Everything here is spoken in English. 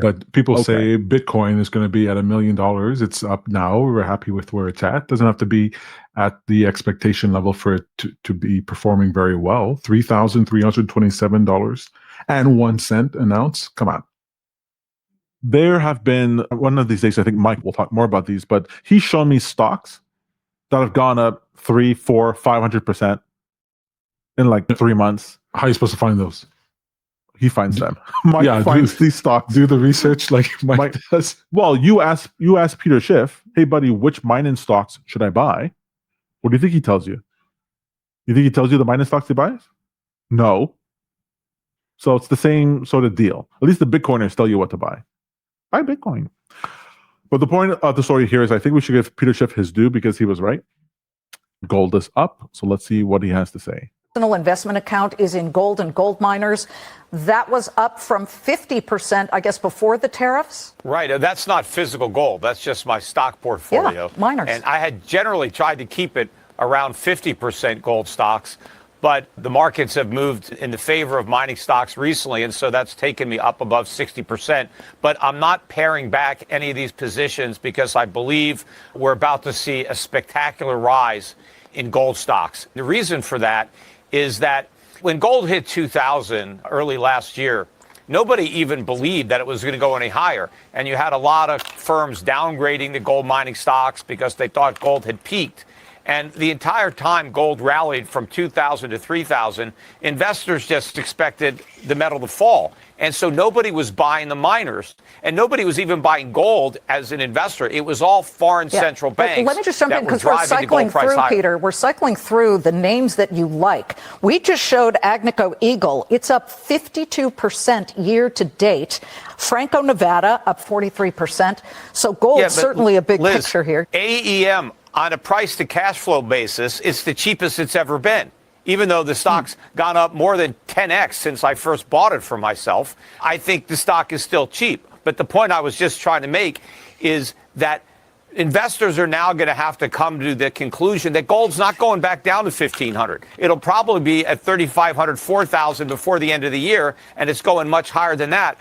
But people Okay. say Bitcoin is going to be at $1 million. It's up now. We're happy with where it's at. Doesn't have to be at the expectation level for it to be performing very well. $3,327.01 an ounce. Come on. There have been, one of these days, I think Mike will talk more about these, but he's shown me stocks that have gone up 3, 4, 500% in like 3 months. How are you supposed to find those? He finds them. Mike finds these stocks. Do the research like Mike does. Well, you ask Peter Schiff, hey buddy, which mining stocks should I buy? What do you think he tells you? You think he tells you the mining stocks he buys? No. So it's the same sort of deal. At least the Bitcoiners tell you what to buy. Buy Bitcoin. But the point of the story here is I think we should give Peter Schiff his due because he was right. Gold is up. So let's see what he has to say. Personal investment account is in gold and gold miners. That was up from 50%, I guess, before the tariffs. Right. That's not physical gold. That's just my stock portfolio. Yeah, miners. And I had generally tried to keep it around 50% gold stocks, but the markets have moved in the favor of mining stocks recently, and so that's taken me up above 60%. But I'm not paring back any of these positions because I believe we're about to see a spectacular rise in gold stocks. The reason for that is that when gold hit 2,000 early last year, nobody even believed that it was going to go any higher. And you had a lot of firms downgrading the gold mining stocks because they thought gold had peaked. And the entire time gold rallied from 2,000 to 3,000, investors just expected the metal to fall. And so nobody was buying the miners, and nobody was even buying gold as an investor. It was all foreign central banks. Let me just jump in because we're cycling through, Peter. We're cycling through the names that you like. We just showed Agnico Eagle. It's up 52% year to date. Franco Nevada up 43%. So gold certainly a big picture here. AEM on a price to cash flow basis, it's the cheapest it's ever been. Even though the stock's gone up more than 10x since I first bought it for myself, I think the stock is still cheap. But the point I was just trying to make is that investors are now going to have to come to the conclusion that gold's not going back down to 1,500. It'll probably be at 3,500, 4,000 before the end of the year, and it's going much higher than that.